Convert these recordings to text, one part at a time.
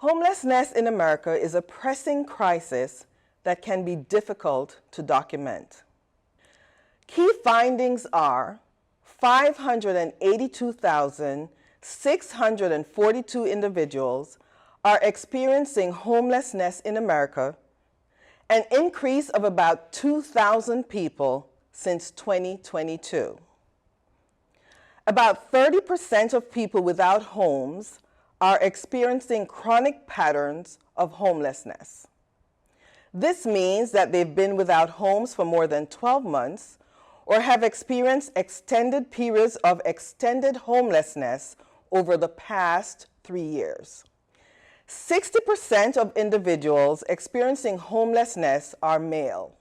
Homelessness in America is a pressing crisis that can be difficult to document. Key findings are 582,642 individuals are experiencing homelessness in America, an increase of about 2,000 people since 2022. About 30% of people without homes are experiencing chronic patterns of homelessness. This means that they've been without homes for more than 12 months or have experienced extended periods of extended homelessness over the past 3 years. 60% of individuals experiencing homelessness are male.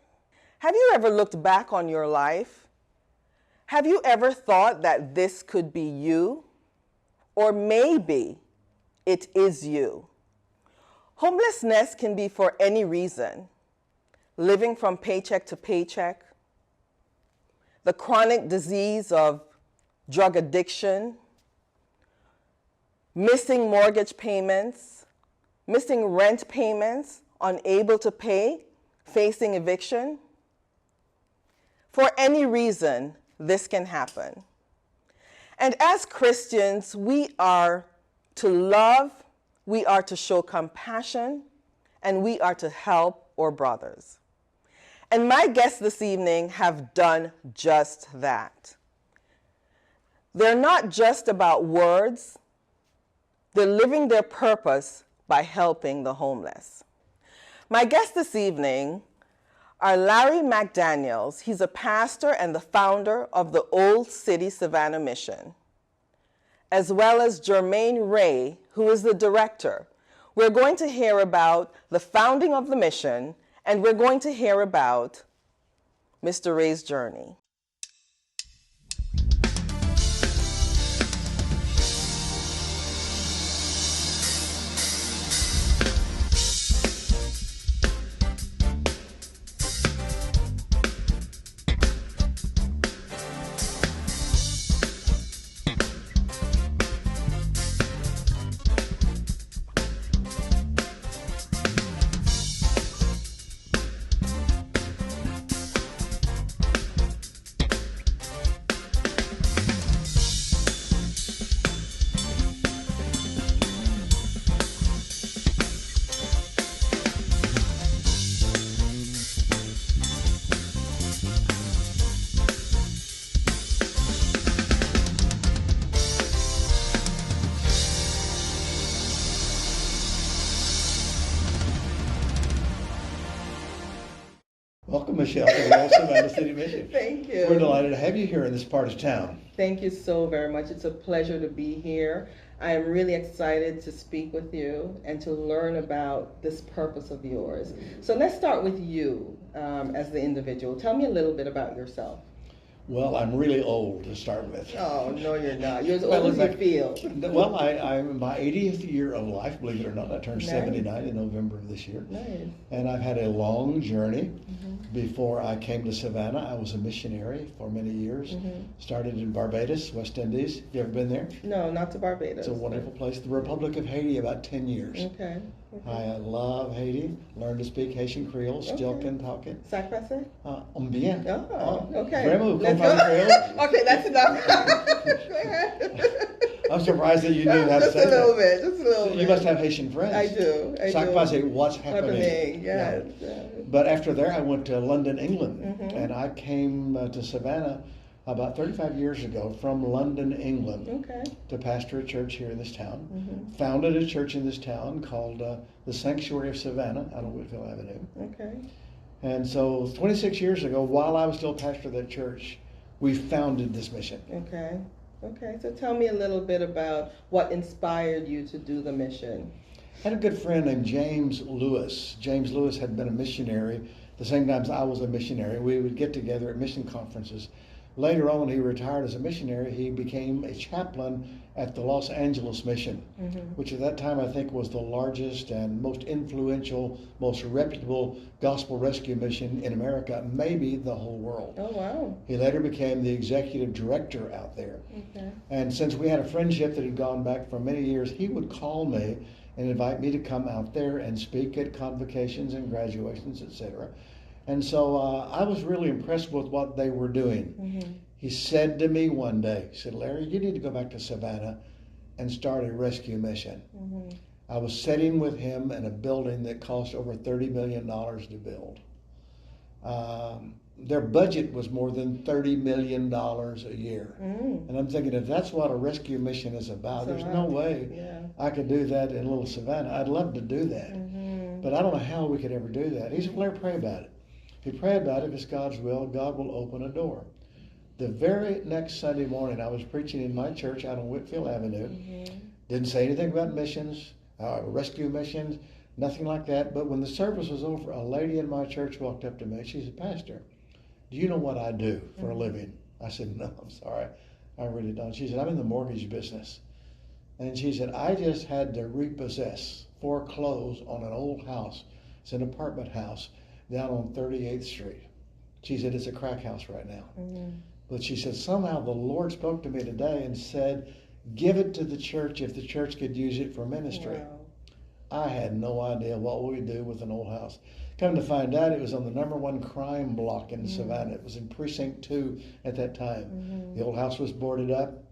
Have you ever looked back on your life? Have you ever thought that this could be you? Or maybe it is you. Homelessness can be for any reason. Living from paycheck to paycheck, the chronic disease of drug addiction, missing mortgage payments, missing rent payments, unable to pay, facing eviction. For any reason, this can happen. And as Christians, we are to love, we are to show compassion, and we are to help our brothers. And my guests this evening have done just that. They're not just about words, they're living their purpose by helping the homeless. My guests this evening are Larry McDaniels. He's a pastor and the founder of the Old City Savannah Mission, as well as Jermaine Ray, who is the director. We're going to hear about the founding of the mission, and we're going to hear about Mr. Ray's journey. Welcome, Michelle, to the Old Savannah City Mission. Thank you. We're delighted to have you here in this part of town. Thank you so very much. It's a pleasure to be here. I am really excited to speak with you and to learn about this purpose of yours. So let's start with you as the individual. Tell me a little bit about yourself. Well, I'm really old to start with. Oh, no, you're not. You're as old as you feel. Well, I'm in my 80th year of life, believe it or not. I turned Nice. 79 in November of this year. Nice. And I've had a long journey. Before I came to Savannah, I was a missionary for many years. Started in Barbados, West Indies. Have you ever been there? No, not to Barbados. It's a wonderful place. The Republic of Haiti, about 10 years. Okay. I love Haiti. Learned to speak Haitian Creole. Still Okay. can talk it. Ça passe? Bien. Oh, okay. Vraiment, Let's comprends go. Creole? Okay, that's enough. Go ahead. I'm surprised that you knew how to Just say a little that. bit, just a little bit. You must have Haitian friends. I do. Ça passe, what's happening? Yes. But after there, I went to London, England, and I came to Savannah about 35 years ago from London, England, Okay. to pastor a church here in this town. Founded a church in this town called the Sanctuary of Savannah out on Whitfield Avenue. Okay. And so 26 years ago, while I was still pastor of that church, we founded this mission. Okay. Okay. So tell me a little bit about what inspired you to do the mission. I had a good friend named James Lewis. James Lewis had been a missionary the same time as I was a missionary. We would get together at mission conferences. Later on, he retired as a missionary. He became a chaplain at the Los Angeles Mission, which at that time I think was the largest and most influential, most reputable gospel rescue mission in America, maybe the whole world. Oh, wow. He later became the executive director out there. Okay. And since we had a friendship that had gone back for many years, he would call me and invite me to come out there and speak at convocations and graduations, etc. And so I was really impressed with what they were doing. He said to me one day, he said, Larry, you need to go back to Savannah and start a rescue mission. I was sitting with him in a building that cost over $30 million to build. Their budget was more than $30 million a year. And I'm thinking, if that's what a rescue mission is about, there's no way I could do that in little Savannah. I'd love to do that. But I don't know how we could ever do that. He said, Larry, pray about it. If you pray about it, if it's God's will, God will open a door. The very next Sunday morning, I was preaching in my church out on Whitfield Avenue. Didn't say anything about missions, rescue missions, nothing like that. But when the service was over, a lady in my church walked up to me. She said, Pastor, do you know what I do for a living? I said, no, I'm sorry. I really don't. She said, I'm in the mortgage business. And she said, I just had to repossess, foreclose on an old house. It's an apartment house down on 38th Street. She said, it's a crack house right now. But she said, somehow the Lord spoke to me today and said, give it to the church if the church could use it for ministry. I had no idea what we would do with an old house. Come to find out, it was on the #1 crime block in Savannah. It was in Precinct 2 at that time. The old house was boarded up.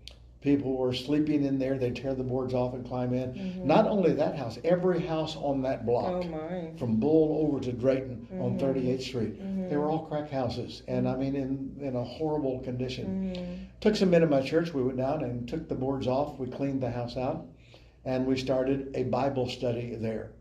People were sleeping in there. They'd tear the boards off and climb in. Not only that house, every house on that block, from Bull over to Drayton on 38th Street, they were all crack houses. And I mean, in a horrible condition. Took some men in my church. We went down and took the boards off. We cleaned the house out. And we started a Bible study there.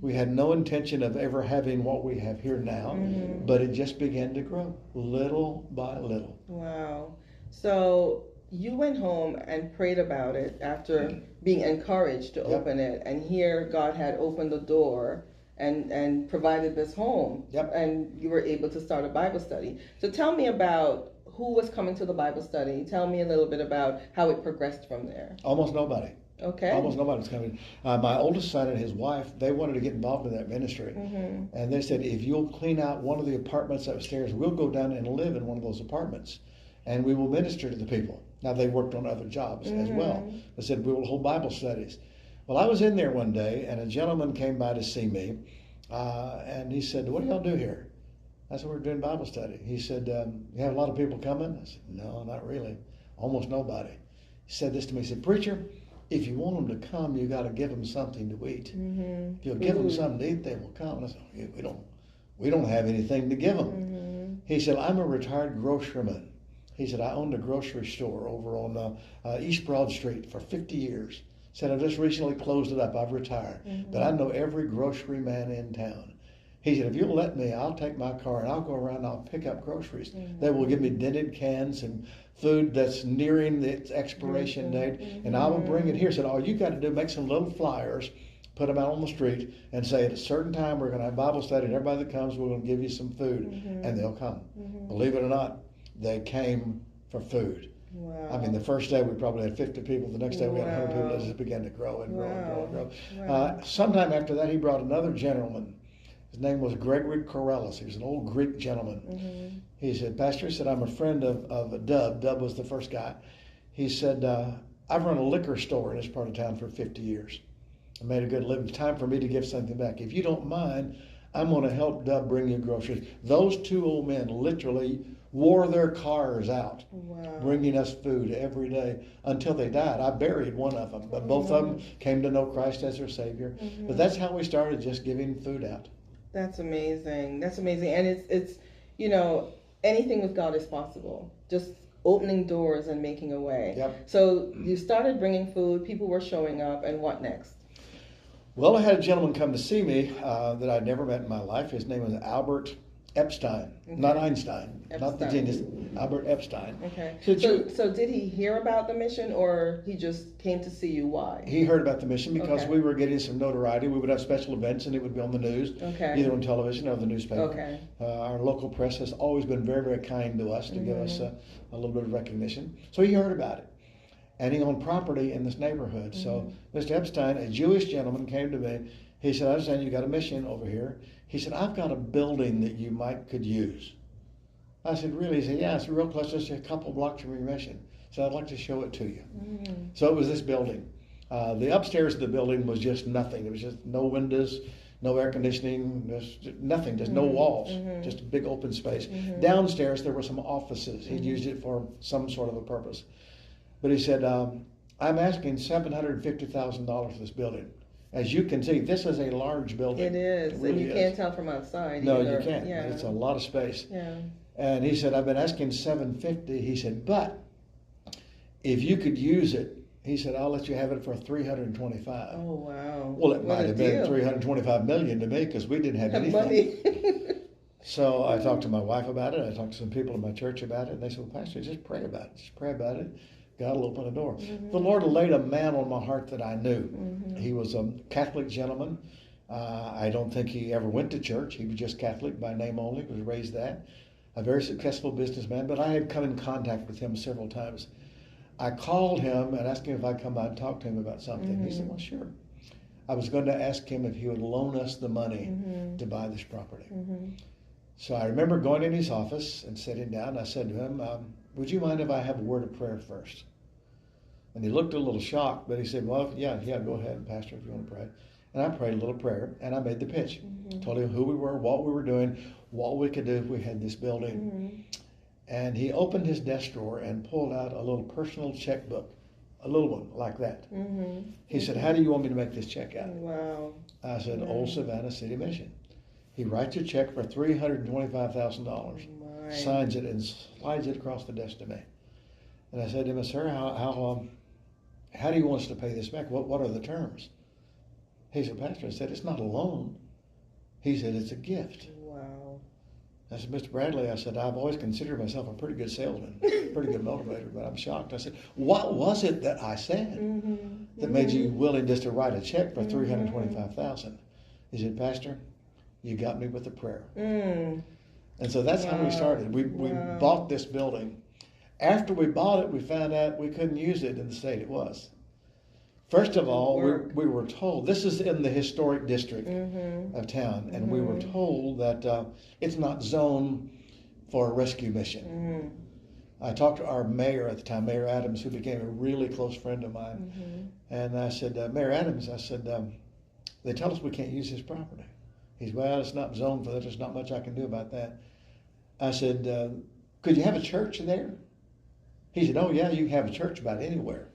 We had no intention of ever having what we have here now, but it just began to grow little by little. Wow. So you went home and prayed about it after being encouraged to open it, and here God had opened the door and provided this home, and you were able to start a Bible study. So tell me about who was coming to the Bible study. Tell me a little bit about how it progressed from there. Almost nobody. Okay. Almost nobody was coming. My oldest son and his wife, they wanted to get involved in that ministry. And they said, if you'll clean out one of the apartments upstairs, we'll go down and live in one of those apartments. And we will minister to the people. Now, they worked on other jobs as well. They said, we will hold Bible studies. Well, I was in there one day, and a gentleman came by to see me. And he said, what do y'all do here? I said, we're doing Bible study. He said, you have a lot of people coming? I said, no, not really. Almost nobody. He said this to me. He said, preacher, if you want them to come, you got to give them something to eat. If you'll give them something to eat, they will come. And I said, we don't have anything to give them. He said, I'm a retired grocerman. He said, I owned a grocery store over on East Broad Street for 50 years. He said, I've just recently closed it up. I've retired. But I know every grocery man in town. He said, if you'll let me, I'll take my car and I'll go around and I'll pick up groceries. They will give me dented cans and food that's nearing its expiration date, and I will bring it here. He said, all you got to do, make some little flyers, put them out on the street, and say at a certain time we're going to have Bible study, and everybody that comes, we're going to give you some food, and they'll come. Believe it or not, they came for food. Wow. I mean, the first day we probably had 50 people. The next day we had 100 people. It just began to grow and grow and grow and grow. Sometime after that, he brought another gentleman. His name was Gregory Corellis. He was an old Greek gentleman. He said, Pastor, he said, I'm a friend of Dub. Dub was the first guy. He said, I've run a liquor store in this part of town for 50 years. I made a good living. It's time for me to give something back. If you don't mind, I'm going to help Dub bring you groceries. Those two old men literally wore their cars out, bringing us food every day until they died. I buried one of them, but both of them came to know Christ as their Savior. But that's how we started, just giving food out. That's amazing. That's amazing. And it's you know, anything with God is possible. Just opening doors and making a way. So you started bringing food, people were showing up, and what next? Well, I had a gentleman come to see me that I'd never met in my life. His name was Albert Epstein, not Einstein, not the genius, Albert Epstein. Okay. So did he hear about the mission, or he just came to see you? Why? He heard about the mission because we were getting some notoriety. We would have special events, and it would be on the news, either on television or the newspaper. Our local press has always been very, very kind to us to give us a little bit of recognition. So he heard about it, and he owned property in this neighborhood. So Mr. Epstein, a Jewish gentleman, came to me. He said, I understand you got a mission over here. He said, I've got a building that you could use. I said, really? He said, yeah, it's real close, just a couple blocks from your mission. So I'd like to show it to you. So it was this building. The upstairs of the building was just nothing. It was just no windows, no air conditioning, just nothing, just no walls, just a big open space. Downstairs there were some offices. He'd used it for some sort of a purpose. But he said, I'm asking $750,000 for this building. As you can see, this is a large building. It is, It really and you can't tell from outside. No, either. you can't. Yeah. It's a lot of space. Yeah. And he said, I've been asking $750,000. He said, but if you could use it, he said, I'll let you have it for $325,000. Oh wow. Well, it What might a have deal. been $325 million to me because we didn't have anything. Money. So I talked to my wife about it. I talked to some people in my church about it. And they said, well, Pastor, just pray about it. Just pray about it. God will open a door. The Lord laid a man on my heart that I knew. He was a Catholic gentleman. I don't think he ever went to church. He was just Catholic by name only, was raised that. A very successful businessman, but I had come in contact with him several times. I called him and asked him if I'd come by and talk to him about something. He said, well, sure. I was going to ask him if he would loan us the money to buy this property. So I remember going in his office and sitting down. I said to him, would you mind if I have a word of prayer first? And he looked a little shocked, but he said, well, yeah, go ahead, Pastor, if you want to pray. And I prayed a little prayer, and I made the pitch. Told him who we were, what we were doing, what we could do if we had this building. And he opened his desk drawer and pulled out a little personal checkbook, a little one like that. He said, how do you want me to make this check out? Wow. I said, Old Savannah City Mission. He writes a check for $325,000, signs it, and slides it across the desk to me. And I said to him, sir, how do you want us to pay this back? What are the terms? He said, Pastor, I said, it's not a loan. He said, it's a gift. Wow. I said, Mr. Bradley, I said, I've always considered myself a pretty good salesman, pretty good motivator, but I'm shocked. I said, what was it that I said that made you willing just to write a check for $325,000? He said, Pastor, you got me with a prayer. And so that's how we started. We bought this building. After we bought it, we found out we couldn't use it in the state it was. First of all, we were told, this is in the historic district of town, and we were told that it's not zoned for a rescue mission. I talked to our mayor at the time, Mayor Adams, who became a really close friend of mine. And I said, Mayor Adams, I said, they tell us we can't use this property. He said, well, it's not zoned for that. There's not much I can do about that. I said, could you have a church there? He said, oh, yeah, you can have a church about anywhere.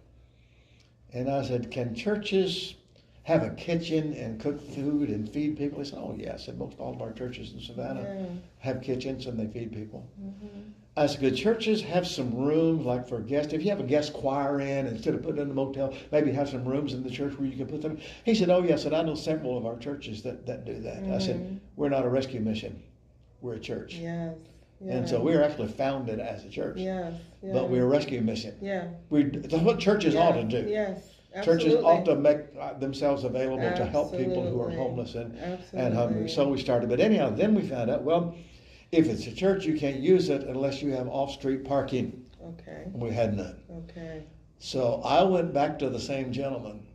And I said, can churches have a kitchen and cook food and feed people? He said, oh, yeah. I said, most all of our churches in Savannah have kitchens and they feed people. I said, could churches have some rooms like for guests? If you have a guest choir in, instead of putting it in a motel, maybe have some rooms in the church where you can put them. He said, oh, yeah. I said, I know several of our churches that do that. I said, we're not a rescue mission. We're a church. Yes. And so we were actually founded as a church. Yes. But we're a rescue mission. Yeah. That's what churches ought to do. Yes. Absolutely. Churches ought to make themselves available to help people who are homeless and hungry. So we started. But anyhow, then we found out, well, if it's a church, you can't use it unless you have off-street parking. Okay. And we had none. Okay. So I went back to the same gentleman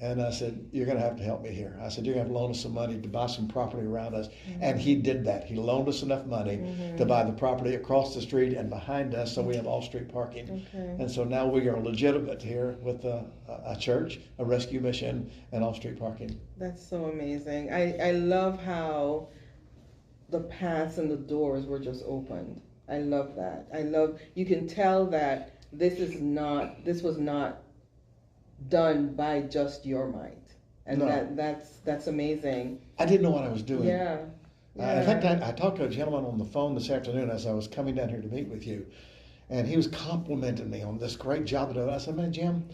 and I said, you're going to have to help me here. I said, you're going to have to loan us some money to buy some property around us. And he did that. He loaned us enough money to buy the property across the street and behind us, so we have off-street parking. Okay. And so now we are legitimate here with a church, a rescue mission, and off-street parking. That's so amazing. I love how the paths and the doors were just opened. I love that. You can tell that this was not done by just your might, and No. that's amazing. I didn't know what I was doing. Yeah. In fact, I talked to a gentleman on the phone this afternoon as I was coming down here to meet with you, and he was complimenting me on this great job that I did. I said, man, Jim,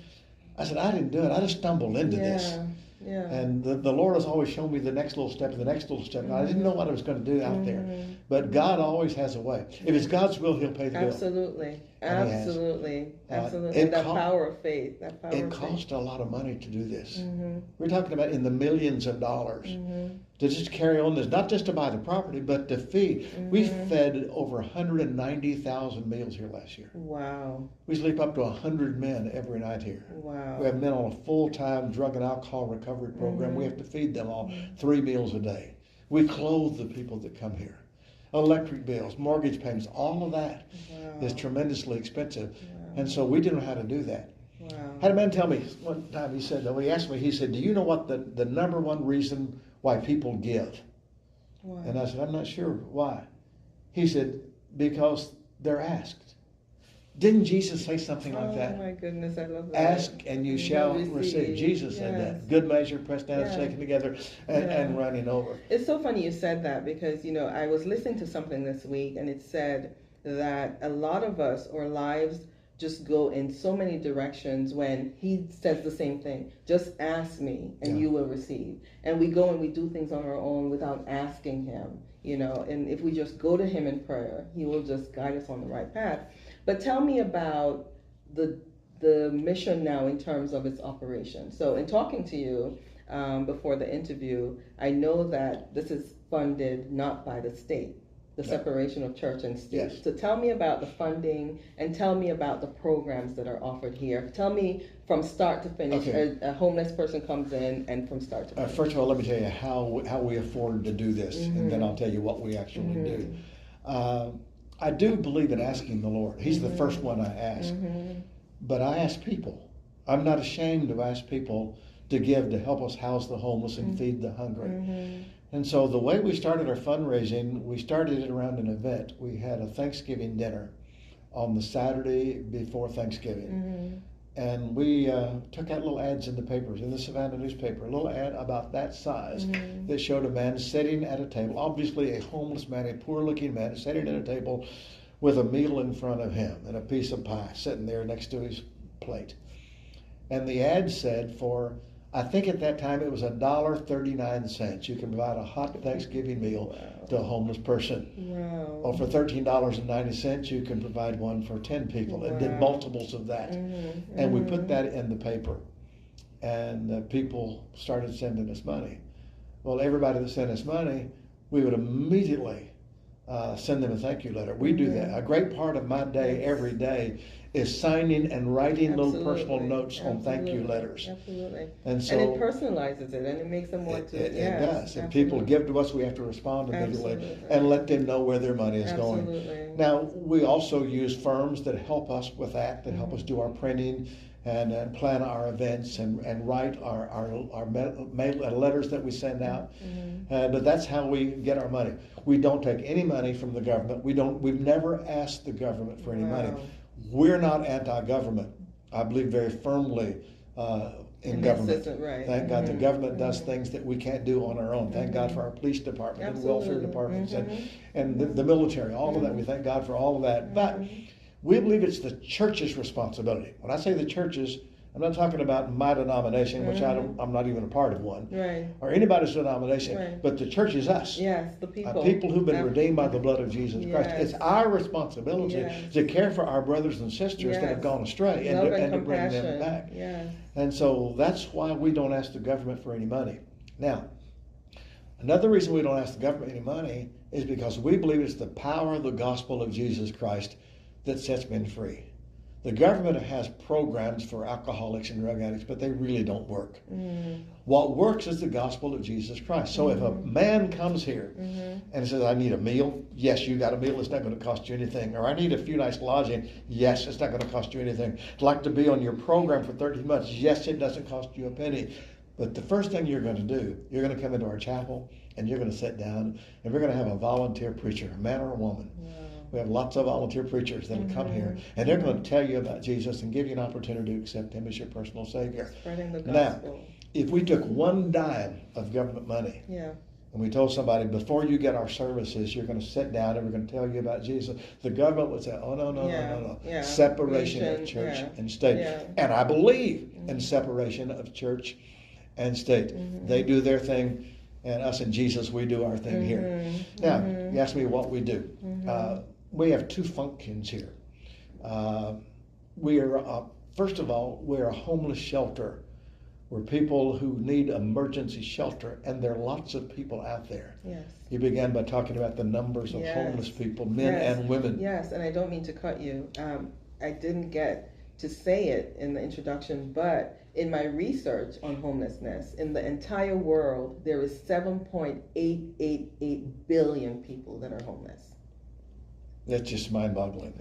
I didn't do it. I just stumbled into this. Yeah. And the Lord has always shown me the next little step and the next little step. And I didn't know what I was going to do out there. But God always has a way. If it's God's will, He'll pay the bill. Absolutely. And Absolutely. It That power of faith. It cost a lot of money to do this. We're talking about in the millions of dollars to just carry on this, not just to buy the property, but to feed. We fed over 190,000 meals here last year. Wow. We sleep up to 100 men every night here. Wow. We have men on a full-time drug and alcohol recovery program. We have to feed them all 3 meals a day. We clothe the people that come here. Electric bills, mortgage payments, all of that is tremendously expensive. And so we didn't know how to do that. Wow. Had a man tell me one time, he said, when he asked me, he said, do you know what the number one reason why people give? Wow. And I said, I'm not sure. Why? He said, because they're asked. Didn't Jesus say something like that? Oh my goodness, I love that. Ask and you shall receive. Jesus said that. Good measure, pressed down, shaken together, and running over. It's so funny you said that because, you know, I was listening to something this week and it said that a lot of us, our lives just go in so many directions when he says the same thing. Just ask me and you will receive. And we go and we do things on our own without asking him, you know, and if we just go to him in prayer, he will just guide us on the right path. But tell me about the mission now in terms of its operation. So in talking to you before the interview, I know that this is funded not by the state, the separation of church and state. Yes. So tell me about the funding and tell me about the programs that are offered here. Tell me from start to finish. Okay. A homeless person comes in and from start to finish. First of all, let me tell you how we afford to do this, and then I'll tell you what we actually do. I do believe in asking the Lord. He's the first one I ask. But I ask people. I'm not ashamed to ask people to give to help us house the homeless and feed the hungry. And so the way we started our fundraising, we started it around an event. We had a Thanksgiving dinner on the Saturday before Thanksgiving. And we took out little ads in the papers, in the Savannah newspaper, a little ad about that size that showed a man sitting at a table, obviously a homeless man, a poor-looking man, sitting at a table with a meal in front of him and a piece of pie sitting there next to his plate. And the ad said for, I think at that time it was $1.39. You can provide a hot Thanksgiving meal to a homeless person. Or for $13.90, you can provide one for 10 people. And did multiples of that. And we put that in the paper. And people started sending us money. Well, everybody that sent us money, we would immediately send them a thank you letter. We do that. A great part of my day every day is signing and writing little personal notes on thank you letters. And so it personalizes it and it makes them want to. It does. And people give to us, we have to respond immediately and let them know where their money is going. Now, we also use firms that help us with that help us do our printing and plan our events and write our mail letters that we send out. But that's how we get our money. We don't take any money from the government. We've never asked the government for any money. We're not anti-government. I believe very firmly in government. Thank God the government does things that we can't do on our own. Thank God for our police department and welfare departments and the military, all of that. We thank God for all of that. But we believe it's the church's responsibility. When I say the church's, I'm not talking about my denomination, which I'm not even a part of one, or anybody's denomination, but the church is us. Yes, the people. People who've been redeemed by the blood of Jesus Christ. It's our responsibility to care for our brothers and sisters that have gone astray and to bring them back. And so that's why we don't ask the government for any money. Now, another reason we don't ask the government any money is because we believe it's the power of the gospel of Jesus Christ that sets men free. The government has programs for alcoholics and drug addicts, but they really don't work. What works is the gospel of Jesus Christ. So if a man comes here and says, I need a meal, yes, you got a meal, it's not going to cost you anything. Or I need a few nights lodging, yes, it's not going to cost you anything. I'd like to be on your program for 13 months, yes, it doesn't cost you a penny. But the first thing you're going to do, you're going to come into our chapel and you're going to sit down and we're going to have a volunteer preacher, a man or a woman. We have lots of volunteer preachers that will come here, and they're going to tell you about Jesus and give you an opportunity to accept him as your personal Savior. Spreading the gospel. Now, if we took one dime of government money, and we told somebody, before you get our services, you're going to sit down and we're going to tell you about Jesus, the government would say, oh, no. Separation of church and state. And I believe in separation of church and state. They do their thing, and us and Jesus, we do our thing here. Now, you ask me what we do. We have two functions here. We are, first of all, we're a homeless shelter. We're people who need emergency shelter, and there are lots of people out there. You began by talking about the numbers of homeless people, men and women. Yes, and I don't mean to cut you. I didn't get to say it in the introduction, but in my research on homelessness, in the entire world, there is 7.888 billion people that are homeless. That's just mind-boggling.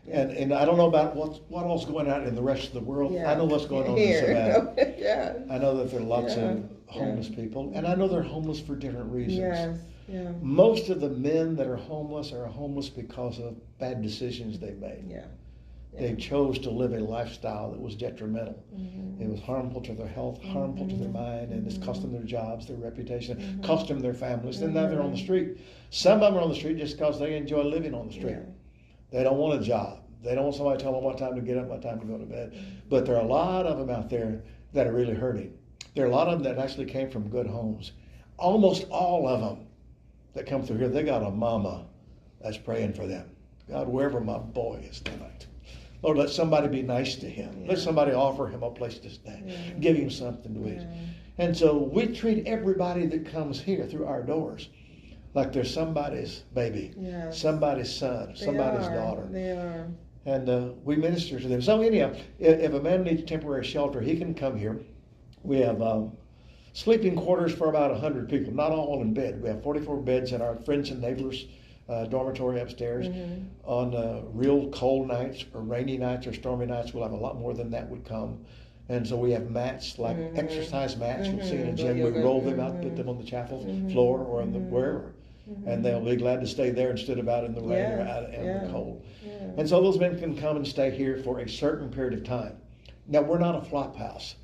And I don't know about what else going on in the rest of the world. Yeah. I know what's going on Here. in Savannah. Yeah. I know that there are lots Yeah. of homeless people, and I know they're homeless for different reasons. Yes. Yeah. Most of the men that are homeless because of bad decisions they made. Yeah. They chose to live a lifestyle that was detrimental. It was harmful to their health, harmful to their mind, and it's cost them their jobs, their reputation, cost them their families, and now they're on the street. Some of them are on the street just because they enjoy living on the street. Yeah. They don't want a job. They don't want somebody to tell them what time to get up, what time to go to bed. But there are a lot of them out there that are really hurting. There are a lot of them that actually came from good homes. Almost all of them that come through here, they got a mama that's praying for them. God, wherever my boy is tonight, Lord, let somebody be nice to him. Yeah. Let somebody offer him a place to stay. Yeah. Give him something to eat. Yeah. And so we treat everybody that comes here through our doors like they're somebody's baby, Yes. somebody's son, somebody's daughter. They are. And we minister to them. So anyhow, if a man needs temporary shelter, he can come here. We have sleeping quarters for about 100 people, not all in bed. We have 44 beds in our friends and neighbors dormitory upstairs. On real cold nights or rainy nights or stormy nights, we'll have a lot more than that would come. And so we have mats, like exercise mats you'll see in a gym. We roll them out, put them on the chapel floor or on the wherever. And they'll be glad to stay there instead of out in the rain or out in the cold. And so those men can come and stay here for a certain period of time. Now, we're not a flop house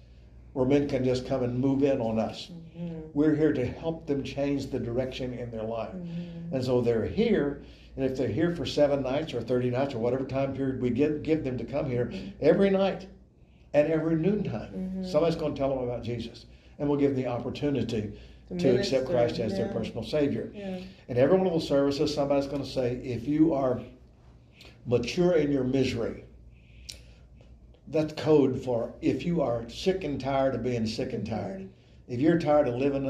where men can just come and move in on us. We're here to help them change the direction in their life. And so they're here, and if they're here for 7 nights or 30 nights or whatever time period we give them to come here, every night and every noontime, somebody's going to tell them about Jesus. And we'll give them the opportunity to accept Christ as their personal Savior. And every one of those services, somebody's going to say, if you are mature in your misery, that's code for if you are sick and tired of being sick and tired. If you're tired of living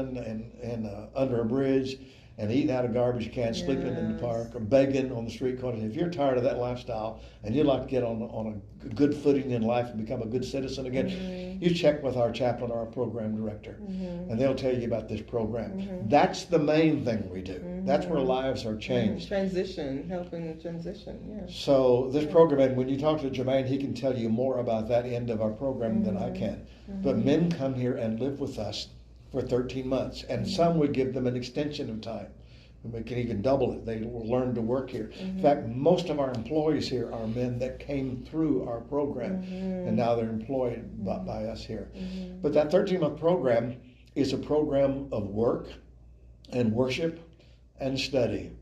under a bridge and eating out of garbage cans, sleeping in the park, or begging on the street corners, if you're tired of that lifestyle and you'd like to get on a good footing in life and become a good citizen again, you check with our chaplain or our program director, and they'll tell you about this program. That's the main thing we do. That's where lives are changed. Helping transition, So this program, and when you talk to Jermaine, he can tell you more about that end of our program than I can. But men come here and live with us for 13 months, and some would give them an extension of time. We can even double it. They will learn to work here. In fact, most of our employees here are men that came through our program, and now they're employed by us here. But that 13-month program is a program of work and worship and study.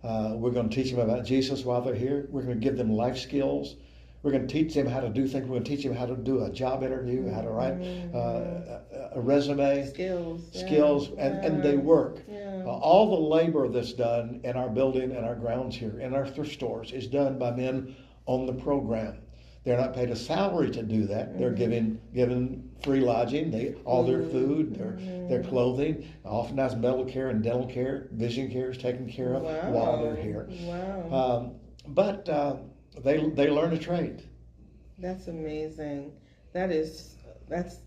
We're going to teach them about Jesus while they're here. We're going to give them life skills. We're going to teach them how to do things. We're going to teach them how to do a job interview, how to write a resume. Skills, and they work. All the labor that's done in our building and our grounds here, in our thrift stores, is done by men on the program. They're not paid a salary to do that. They're given free lodging, all their food, their clothing. Oftentimes medical care and dental care, vision care is taken care of while they're here. But they learn a trade. That's amazing. That's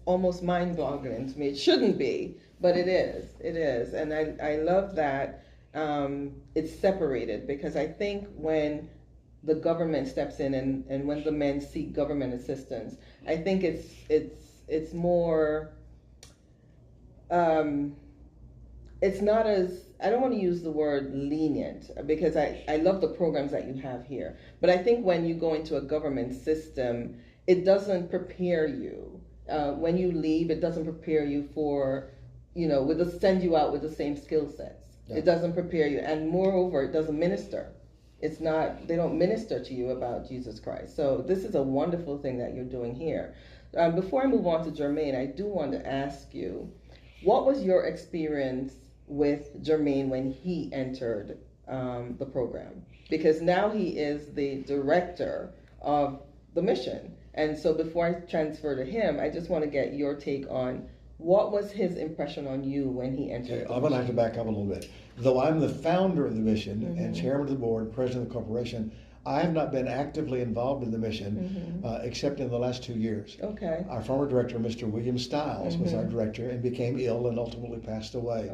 almost mind-boggling to me. It shouldn't be, but it is. It is, and I love that it's separated, because I think when the government steps in and when the men seek government assistance, I think it's more. It's not as, I don't want to use the word lenient, because I love the programs that you have here. But I think when you go into a government system, it doesn't prepare you. When you leave, it doesn't prepare you for, send you out with the same skill sets. It doesn't prepare you. And moreover, it doesn't minister. They don't minister to you about Jesus Christ. So this is a wonderful thing that you're doing here. Before I move on to Jermaine, I do want to ask you, what was your experience with Jermaine when he entered the program? Because now he is the director of the mission. And so before I transfer to him, I just want to get your take on what was his impression on you when he entered. I'm going to have to back up a little bit. Though I'm the founder of the mission and chairman of the board, president of the corporation, I have not been actively involved in the mission except in the last 2 years. Okay. Our former director, Mr. William Stiles, was our director and became ill and ultimately passed away.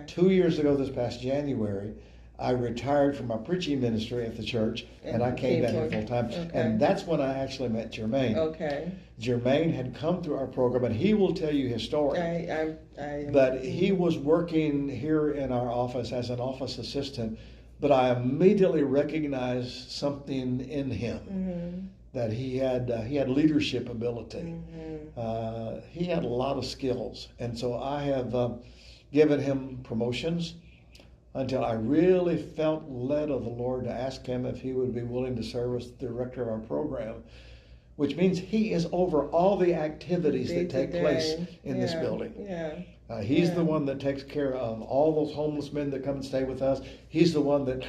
2 years ago, this past January, I retired from my preaching ministry at the church, and I came down here full time. Okay. And that's when I actually met Jermaine. Okay. Jermaine had come through our program, and he will tell you his story. But he was working here in our office as an office assistant, but I immediately recognized something in him, that he had leadership ability. He had a lot of skills, and so I have given him promotions until I really felt led of the Lord to ask him if he would be willing to serve as the director of our program, which means he is over all the activities that take place in this building. He's the one that takes care of all those homeless men that come and stay with us. He's the one that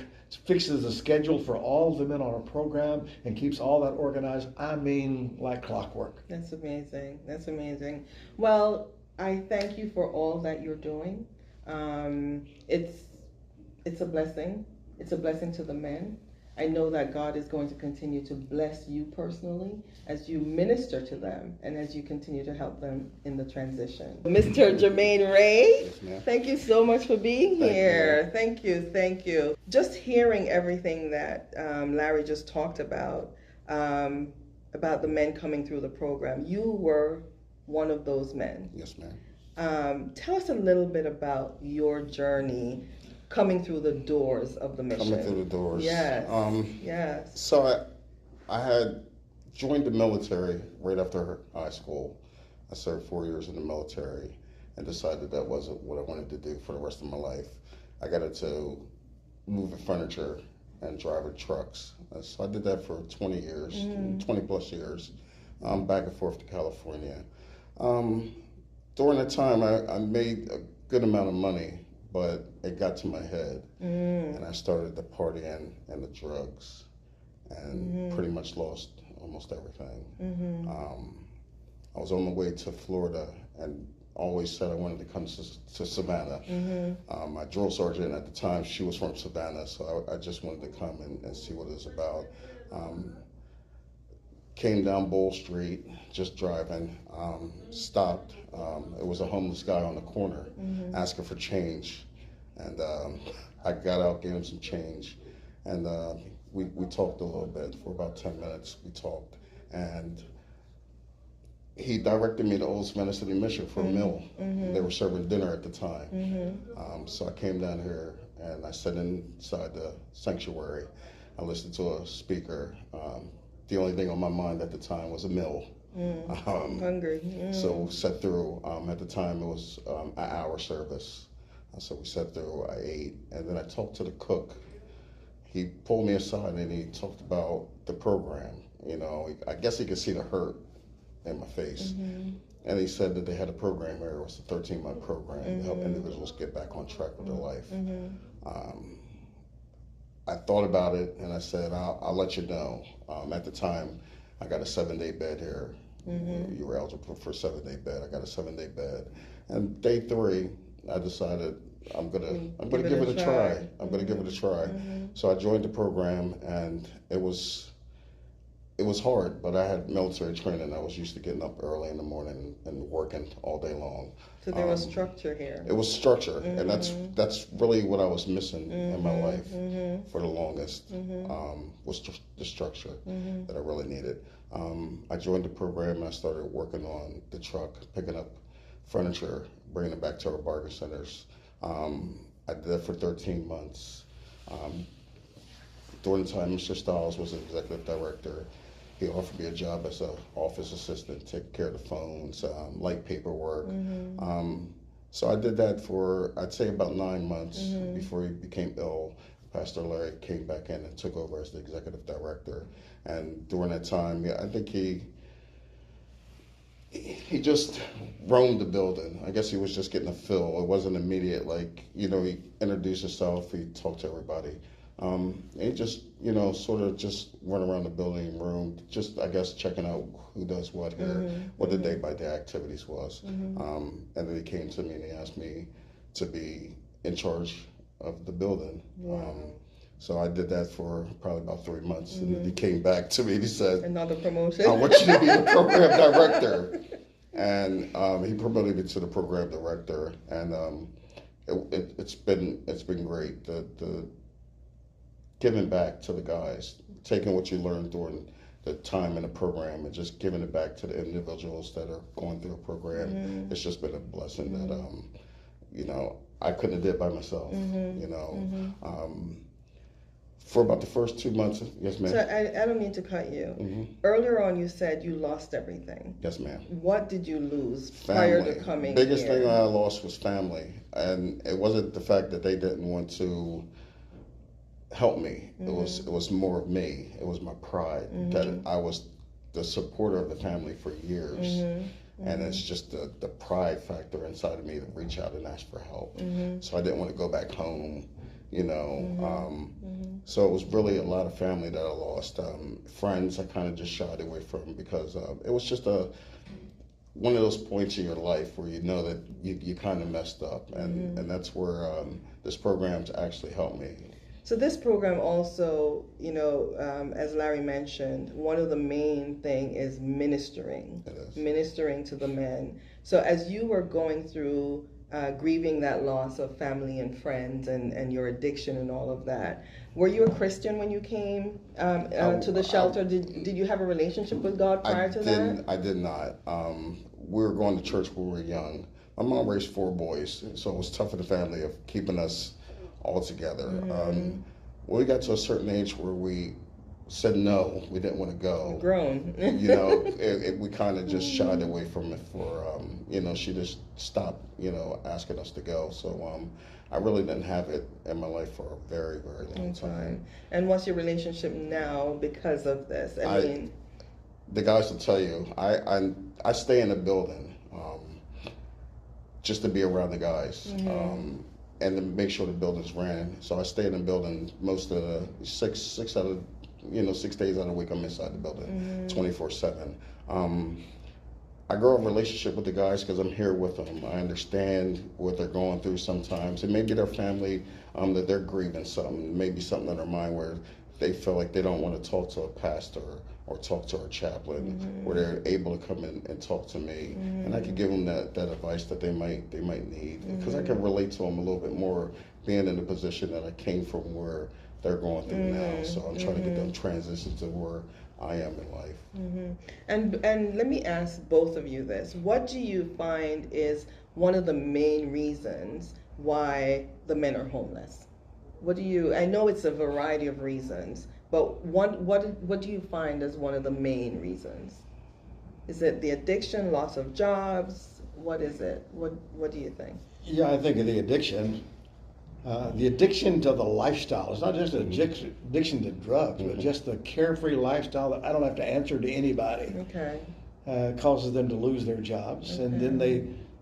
fixes the schedule for all the men on our program and keeps all that organized. I mean, like clockwork. That's amazing. That's amazing. Well, I thank you for all that you're doing. It's a blessing. It's a blessing to the men. I know that God is going to continue to bless you personally as you minister to them and as you continue to help them in the transition. Mr. Jermaine Ray, Yes, thank you so much for being here. Thank you. Thank you. Just hearing everything that Larry just talked about the men coming through the program, you were one of those men. Yes, ma'am. Tell us a little bit about your journey coming through the doors of the mission. Coming through the doors. Yes. Yes. So I had joined the military right after high school. I served 4 years in the military and decided that wasn't what I wanted to do for the rest of my life. I got into moving furniture and driving trucks. So I did that for 20 years, 20 plus years, back and forth to California. During that time, I made a good amount of money, but it got to my head, and I started the partying and the drugs, and pretty much lost almost everything. I was on my way to Florida and always said I wanted to come to Savannah. My drill sergeant at the time, she was from Savannah, so I just wanted to come and see what it was about. Came down Bull Street, just driving, stopped. It was a homeless guy on the corner asking for change. And I got out, gave him some change. And we talked a little bit for about 10 minutes. We talked. And he directed me to Old Savannah City Mission for a meal. They were serving dinner at the time. So I came down here and I sat inside the sanctuary. I listened to a speaker. The only thing on my mind at the time was a meal. Hungry. So we sat through, at the time it was an hour service. So we sat through, I ate, and then I talked to the cook. He pulled me aside and he talked about the program. You know, I guess he could see the hurt in my face. And he said that they had a program here. It was a 13-month program to help individuals get back on track with their life. I thought about it and I said, I'll let you know. At the time, I got a 7-day bed here. You were eligible for a 7-day bed. I got a 7-day bed. And day 3, I decided I'm gonna give it a try. I'm gonna give it a try. So I joined the program, and it was hard, but I had military training. I was used to getting up early in the morning and working all day long. So there was structure here. It was structure, and that's really what I was missing in my life for the longest, was the structure that I really needed. I joined the program and I started working on the truck, picking up furniture, bringing it back to our bargain centers. I did that for 13 months. During the time, Mr. Stiles was an executive director. He offered me a job as an office assistant, taking care of the phones, light paperwork. So I did that for, I'd say, about 9 months before he became ill. Pastor Larry came back in and took over as the executive director. And during that time, I think he just roamed the building. I guess he was just getting a feel. It wasn't immediate, like, he introduced himself, he talked to everybody. He just, sort of just run around the building room, just, I guess, checking out who does what here, what the day-by-day activities was. And then he came to me and he asked me to be in charge of the building. So I did that for probably about 3 months, and then he came back to me and he said, "Another promotion. I want you to be the program director." And he promoted me to the program director, and it's been great. The giving back to the guys, taking what you learned during the time in the program and just giving it back to the individuals that are going through the program. It's just been a blessing that, you know, I couldn't have did by myself, you know. For about the first 2 months, yes, ma'am. So I don't mean to cut you. Earlier on, you said you lost everything. Yes, ma'am. What did you lose Family. prior to coming Biggest here? thing I lost was family, and it wasn't the fact that they didn't want to help me. It was more of me. It was my pride that I was the supporter of the family for years. And it's just the pride factor inside of me to reach out and ask for help. So I didn't want to go back home, you know. So it was really a lot of family that I lost. Friends I kind of just shied away from because it was just one of those points in your life where you know that you kind of messed up. And that's where this program's actually helped me. So this program also, you know, as Larry mentioned, one of the main thing is ministering. It is. Ministering to the men. So as you were going through grieving that loss of family and friends and your addiction and all of that, were you a Christian when you came to the shelter? Did you have a relationship with God prior to that? I did not. We were going to church when we were young. My mom raised 4 boys, so it was tough for the family of keeping us all together. When we got to a certain age where we said no, we didn't want to go. Grown. You know, we kind of just shied away from it for, you know, she just stopped, you know, asking us to go. So I really didn't have it in my life for a very, very long time. And what's your relationship now because of this? I mean, the guys will tell you, I stay in the building just to be around the guys. And to make sure the building's ran. So I stay in the building most of the 6 days out of the week. I'm inside the building 24/7. I grow a relationship with the guys because I'm here with them. I understand what they're going through sometimes. It may be their family that they're grieving something, maybe something in their mind where they feel like they don't want to talk to a pastor or talk to our chaplain, where they're able to come in and talk to me, and I can give them that advice that they might need, because I can relate to them a little bit more, being in the position that I came from where they're going through now. So I'm trying to get them transition to where I am in life. And let me ask both of you this: what do you find is one of the main reasons why the men are homeless? I know it's a variety of reasons, but what do you find as one of the main reasons? Is it the addiction, loss of jobs? What is it? What do you think? Yeah, I think of the addiction. The addiction to the lifestyle. It's not just an addiction to drugs, but just the carefree lifestyle that I don't have to answer to anybody. Okay. Causes them to lose their jobs, and then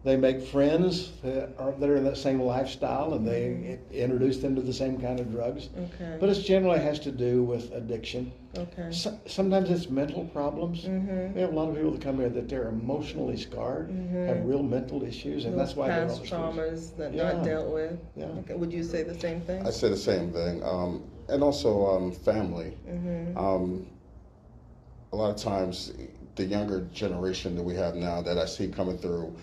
they make friends that are in that same lifestyle, and they introduce them to the same kind of drugs. Okay. But it generally has to do with addiction. Okay. Sometimes it's mental problems. We have a lot of people that come here that they're emotionally scarred, have real mental issues, and that's why they're on the past streets. traumas that not dealt with. Yeah. Okay. Would you say the same thing? I say the same thing, and also family. A lot of times, the younger generation that we have now that I see coming through,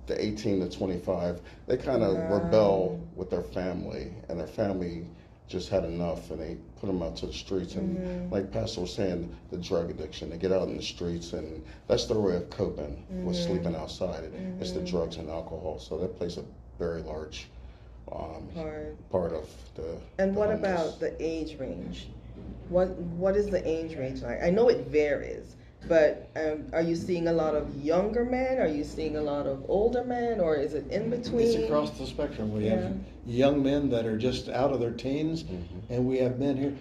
the 18 to 25, they kind of rebel with their family, and their family just had enough, and they put them out to the streets. And like Pastor was saying, the drug addiction, they get out in the streets, and that's their way of coping with sleeping outside. It's the drugs and alcohol, so that plays a very large part of the. And what homeless. about the age range? What is the age range like? I know it varies, but are you seeing a lot of younger men? Are you seeing a lot of older men, or is it in between? It's across the spectrum. We have young men that are just out of their teens, and we have men here.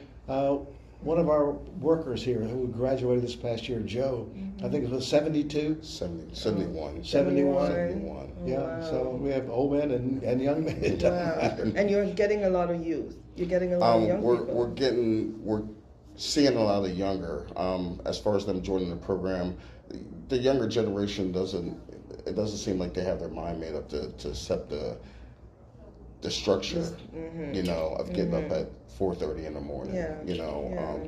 One of our workers here who graduated this past year, Joe, I think it was 72? 71. 71. Yeah, Wow. so we have old men and young men. It doesn't matter. And you're getting a lot of youth. You're getting a lot of young people. We're seeing a lot of younger. As far as them joining the program, the younger generation doesn't seem like they have their mind made up to accept the structure, you know, of getting up at 4:30 in the morning,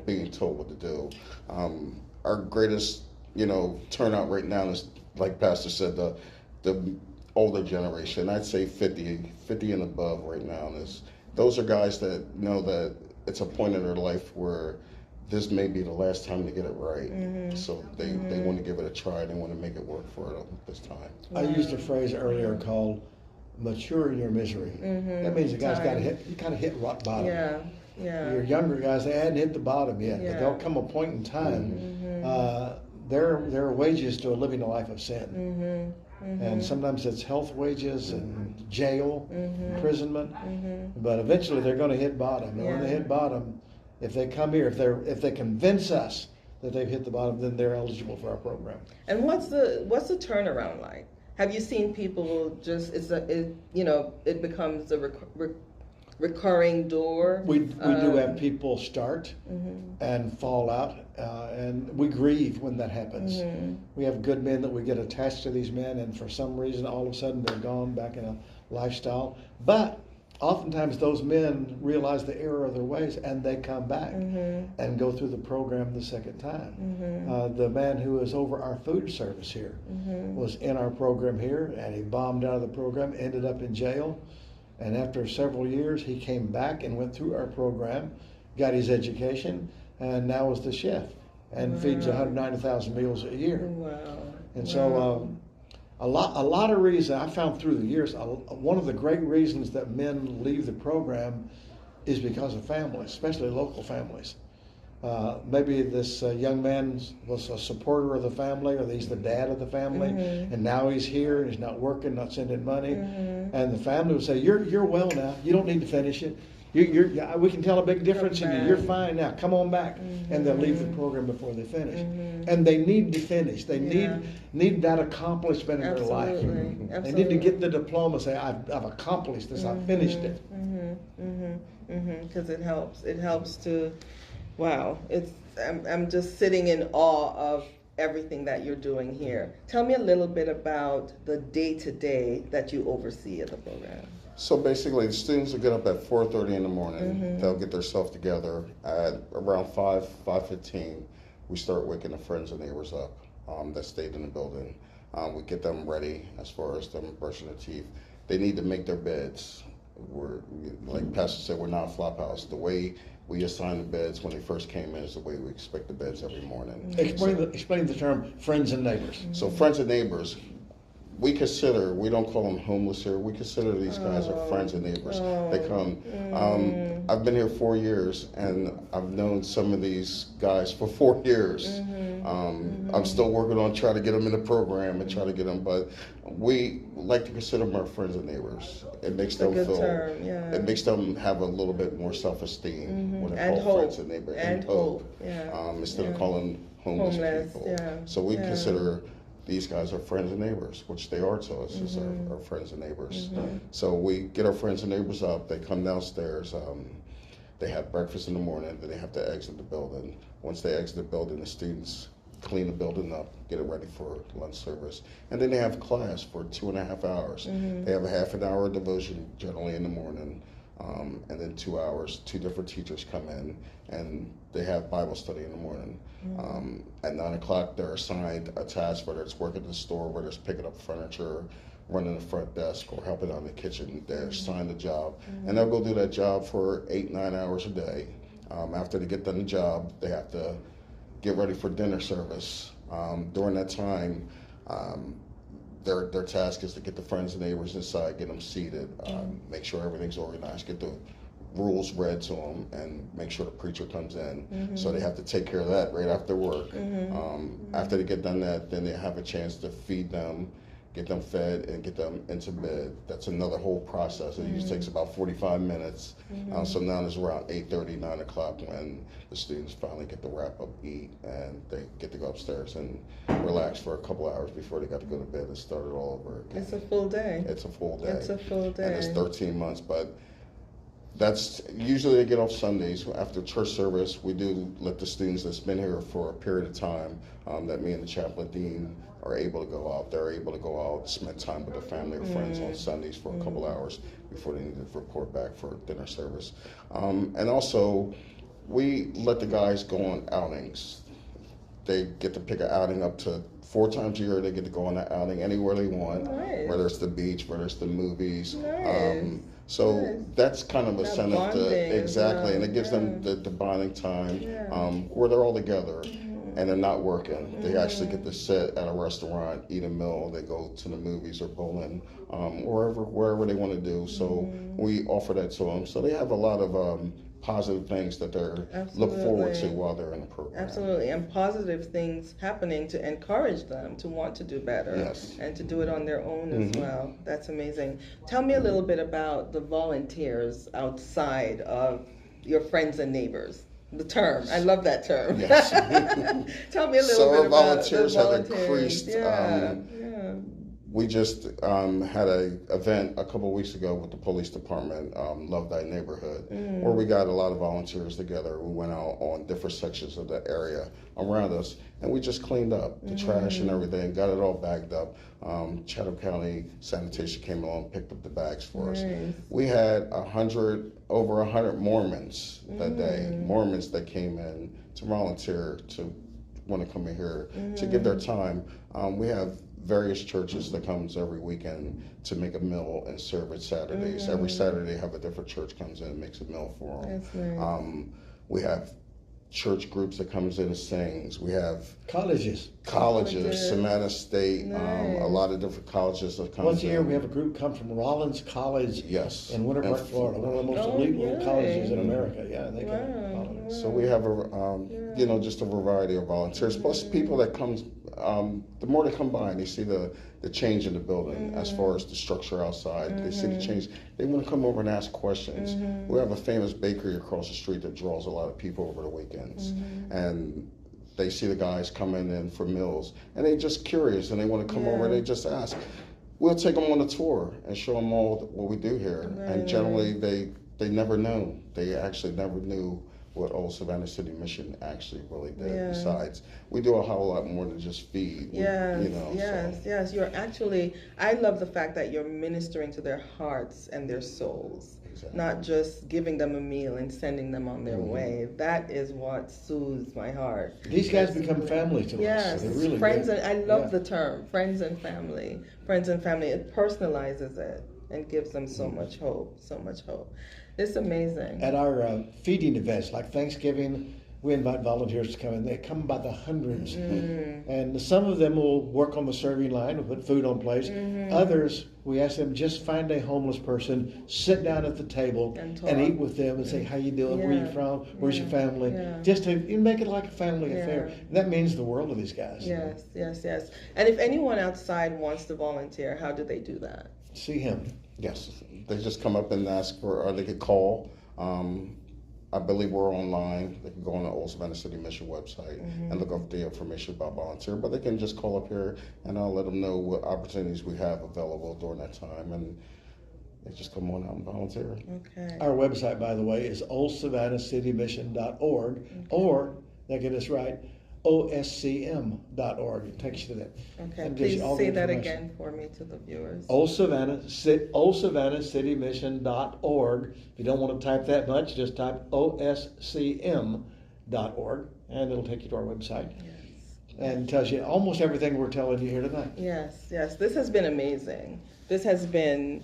being told what to do. Our greatest, turnout right now is, like Pastor said, the older generation. I'd say 50 and above right now. Those are guys that know that it's a point in their life where this may be the last time to get it right. So they want to give it a try. They want to make it work for them this time. I used a phrase earlier called mature in your misery. That means the guy's got to hit, you kind of hit rock bottom. Your younger guys, they hadn't hit the bottom yet, but there'll come a point in time, there are wages to living a life of sin. And sometimes it's health wages and jail, imprisonment, but eventually they're going to hit bottom. And when they hit bottom, if they come here, if they convince us that they've hit the bottom, then they're eligible for our program. And what's the turnaround like? Have you seen people just it becomes a recurring door? We do have people start and fall out, and we grieve when that happens. We have good men that we get attached to these men, and for some reason, all of a sudden, they're gone back in a lifestyle. But oftentimes, those men realize the error of their ways, and they come back and go through the program the second time. The man who is over our food service here was in our program here, and he bombed out of the program, ended up in jail. And after several years, he came back and went through our program, got his education, and now is the chef and feeds 190,000 meals a year. And so a lot of reasons I found through the years, one of the great reasons that men leave the program is because of families, especially local families. Maybe this young man was a supporter of the family, or he's the dad of the family, and now he's here and he's not working, not sending money, and the family would say, "You're well now. You don't need to finish it. We can tell a big difference in you. You're fine now. Come on back." And they'll leave the program before they finish. And they need to finish. They need that accomplishment in their life. They need to get the diploma. Say, "I've accomplished this. I've finished it." Because it helps. It helps to. Wow, I'm just sitting in awe of everything that you're doing here. Tell me a little bit about the day-to-day that you oversee at the program. So basically, the students will get up at 4:30 in the morning. They'll get themselves together at around 5:15. We start waking the friends and neighbors up that stayed in the building. We get them ready as far as them brushing their teeth. They need to make their beds. Like Pastor said, we're not a flop house. The way we assign the beds when they first came in is the way we expect the beds every morning. Explain the term friends and neighbors. So friends and neighbors, we don't call them homeless here. We consider these guys our friends and neighbors. They come. I've been here 4 years, and I've known some of these guys for 4 years. I'm still working on trying to get them in the program and try to get them, but we like to consider them our friends and neighbors. It makes them feel. It makes them have a little bit more self-esteem when they call friends and neighbors and hope. Instead of calling homeless people. So we consider these guys are friends and neighbors, which they are to us, as our friends and neighbors. So we get our friends and neighbors up, they come downstairs, they have breakfast in the morning, then they have to exit the building. Once they exit the building, the students clean the building up, get it ready for lunch service, and then they have class for 2.5 hours. They have a half an hour devotion generally in the morning, and then 2 hours, 2 different teachers come in, and they have Bible study in the morning. At 9 o'clock, they're assigned a task, whether it's working at the store, whether it's picking up furniture, running the front desk, or helping out in the kitchen. They're assigned a job, and they'll go do that job for 8-9 hours a day. After they get done the job, they have to get ready for dinner service. During that time, their task is to get the friends and neighbors inside, get them seated, make sure everything's organized, get the rules read to them, and make sure the preacher comes in. So they have to take care of that right after work. After they get done that, then they have a chance to feed them, get them fed, and get them into bed. That's another whole process. It usually takes about 45 minutes. So now it's around 8:30, 9 o'clock when the students finally get to wrap up, eat, and they get to go upstairs and relax for a couple hours before they got to go to bed and start it all over again. It's a full day. It's a full day. It's a full day. And it's 13 months, but that's usually they get off Sundays after church service. We do let the students that's been here for a period of time, that me and the chaplain dean are able to go out. They're able to go out, spend time with their family or friends on Sundays for a couple hours before they need to report back for dinner service. And also, we let the guys go on outings. They get to pick an outing up to 4 times a year. They get to go on that outing anywhere they want, whether it's the beach, whether it's the movies. So Nice. that's kind of a That incentive bonding to, as exactly, well. and it gives them the bonding time where they're all together and they're not working. They actually get to sit at a restaurant, eat a meal, they go to the movies or bowling, wherever they want to do. So we offer that to them. So they have a lot of positive things that they're look forward to Absolutely. while they're in the program. Absolutely, and positive things happening to encourage them to want to do better Yes. and to do it on their own as well. That's amazing. Tell me a little bit about the volunteers outside of your friends and neighbors. The term, I love that term. Yes. Tell me a little So bit our about volunteers the have volunteers. increased. Yeah. We just had an event a couple weeks ago with the police department, Love Thy Neighborhood, where we got a lot of volunteers together. We went out on different sections of the area around us, and we just cleaned up the trash and everything, got it all bagged up. Chatham County Sanitation came along, picked up the bags for us. Nice. We had over 100 Mormons that day, Mormons that came in to volunteer to want to come in here to give their time. We have various churches that comes every weekend to make a meal and serve it Saturdays. Every Saturday, have a different church comes in and makes a meal for them. That's nice. We have church groups that comes in and sings. We have Colleges. colleges, Savannah State, Nice. a lot of different colleges that come Once a in. year, we have a group come from Rollins College Yes. in Winter Park, And Florida, one of the most Oh, elite yay. colleges in America. Yeah, they Wow. come. So we have just a variety of volunteers. Plus people that comes, the more they come by and they see the change in the building as far as the structure outside. They see the change. They want to come over and ask questions. We have a famous bakery across the street that draws a lot of people over the weekends, and they see the guys coming in for meals, and they're just curious and they want to come over and they just ask. We'll take them on a tour and show them all what we do here. And generally, they never know. They actually never knew what Old Savannah City Mission actually really did. Yeah. Besides, we do a whole lot more than just feed. Yes, So. yes. You're actually, I love the fact that you're ministering to their hearts and their souls. Exactly. Not just giving them a meal and sending them on their way. That is what soothes my heart. These guys become family to Yes, us. They really friends, do. and I love the term, friends and family. Friends and family, it personalizes it and gives them so much hope, so much hope. It's amazing. At our feeding events, like Thanksgiving, we invite volunteers to come in. They come by the hundreds. And some of them will work on the serving line and put food on plates. Others, we ask them just find a homeless person, sit down at the table And and talk. eat with them and say, how you doing? Where you from? Where's your family? Yeah. Just to make it like a family affair. Yeah. And that means the world to these guys. Yes. And if anyone outside wants to volunteer, how do they do that? See him. Yes, they just come up and ask for, or they could call. I believe we're online. They can go on the Old Savannah City Mission website and look up the information about volunteer. But they can just call up here, and I'll let them know what opportunities we have available during that time, and they just come on out and volunteer. Okay. Our website, by the way, is oldsavannahcitymission.org, or, they get us right, oscm.org. It takes you to that. Okay, That gives you please all the say that information. again for me to the viewers. oldsavannahcitymission.org. If you don't want to type that much, just type oscm.org, and it'll take you to our website. And tells you almost everything we're telling you here tonight. Yes. This has been amazing. This has been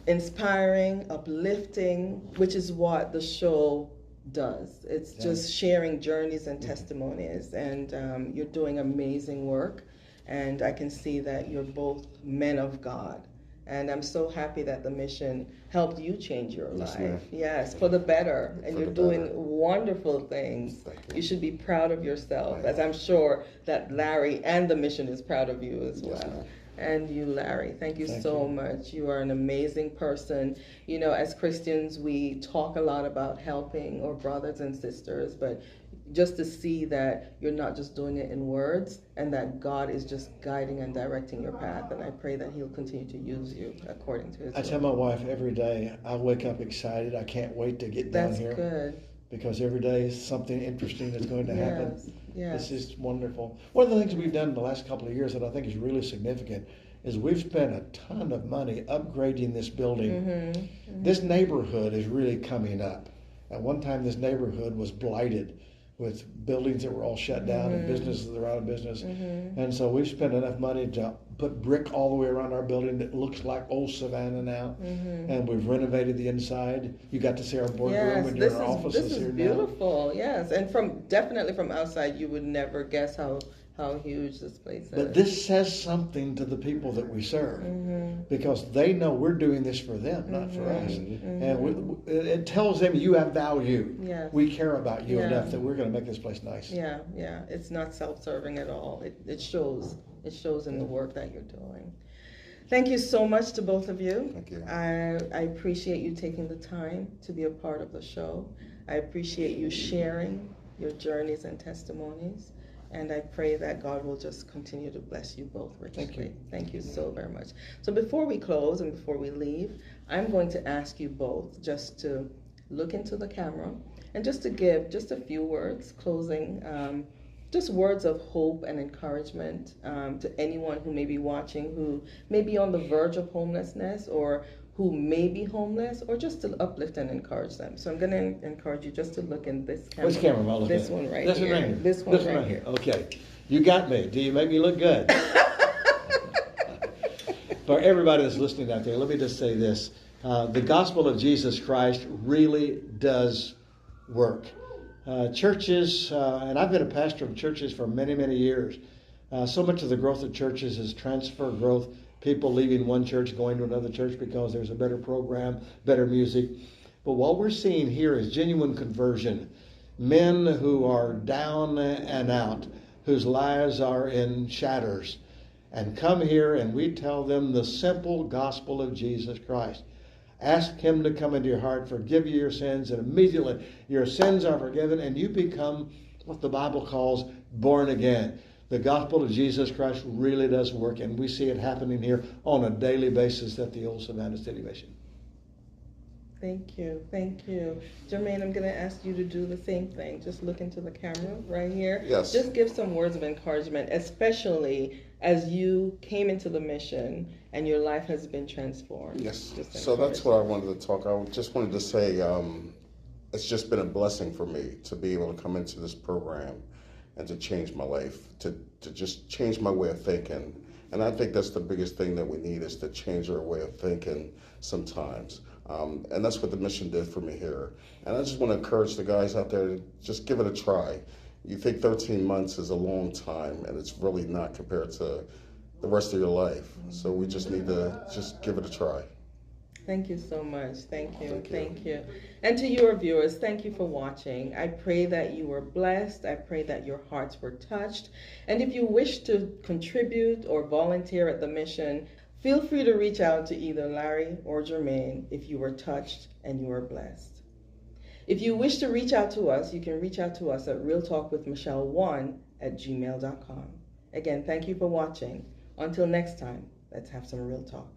inspiring, uplifting, which is what the show does. It's just sharing journeys and testimonies, and you're doing amazing work, and I can see that you're both men of God, and I'm so happy that the mission helped you change your Yes, life. ma'am. Yes, for the better, and For you're the doing better. wonderful things. Thank you. You should be proud of yourself, I as I'm sure that Larry and the mission is proud of you as Yes, well. ma'am. And you, Larry, thank you Thank so you. much. You are an amazing person. You know, as Christians, we talk a lot about helping our brothers and sisters, but just to see that you're not just doing it in words, and that God is just guiding and directing your path. And I pray that He'll continue to use you according to His I will. tell my wife every day, I wake up excited. I can't wait to get down That's here. good. Because every day is something interesting that's going to happen. Yes. It's just wonderful. One of the things we've done in the last couple of years that I think is really significant is we've spent a ton of money upgrading this building. This neighborhood is really coming up. At one time, this neighborhood was blighted. with buildings that were all shut down and businesses that are out of business. And so we've spent enough money to put brick all the way around our building that looks like old Savannah now. And we've renovated the inside. You got to see our boardroom and your offices here now. This is beautiful, yes. And definitely from outside, you would never guess how huge this place is. But this says something to the people that we serve, because they know we're doing this for them, not for us. And it tells them you have value. Yes. We care about you enough that we're going to make this place nice. Yeah. It's not self-serving at all. It shows. It shows in the work that you're doing. Thank you so much to both of you. Thank you. I appreciate you taking the time to be a part of the show. I appreciate you sharing your journeys and testimonies. And I pray that God will just continue to bless you both richly. Thank you. Thank you so very much. So before we close and before we leave, I'm going to ask you both just to look into the camera and just to give just a few words, closing, just words of hope and encouragement to anyone who may be watching, who may be on the verge of homelessness or who may be homeless, or just to uplift and encourage them. So I'm going to encourage you just to look in this camera. Which camera am I looking at? This one right This here. one right here. This one right here. Okay. You got me. Do you make me look good? For everybody that's listening out there, let me just say this. The gospel of Jesus Christ really does work. Churches, and I've been a pastor of churches for many, many years. So much of the growth of churches is transfer growth. People leaving one church, going to another church because there's a better program, better music. But what we're seeing here is genuine conversion. Men who are down and out, whose lives are in shatters, and come here and we tell them the simple gospel of Jesus Christ. Ask him to come into your heart, forgive you your sins, and immediately your sins are forgiven and you become what the Bible calls born again. The gospel of Jesus Christ really does work, and we see it happening here on a daily basis at the Old Savannah City Mission. Thank you. Thank you. Jermaine, I'm going to ask you to do the same thing. Just look into the camera right here. Yes. Just give some words of encouragement, especially as you came into the mission and your life has been transformed. Yes. Just So that's encourage. what I wanted to talk. I just wanted to say it's just been a blessing for me to be able to come into this program and to change my life, to just change my way of thinking. And I think that's the biggest thing that we need, is to change our way of thinking sometimes. And that's what the mission did for me here. And I just want to encourage the guys out there to just give it a try. You think 13 months is a long time, and it's really not compared to the rest of your life. So we just need to just give it a try. Thank you so much. Thank you. Thank you. Thank you. And to your viewers, thank you for watching. I pray that you were blessed. I pray that your hearts were touched. And if you wish to contribute or volunteer at the mission, feel free to reach out to either Larry or Jermaine if you were touched and you were blessed. If you wish to reach out to us, you can reach out to us at realtalkwithmichelle1@gmail.com. Again, thank you for watching. Until next time, let's have some real talk.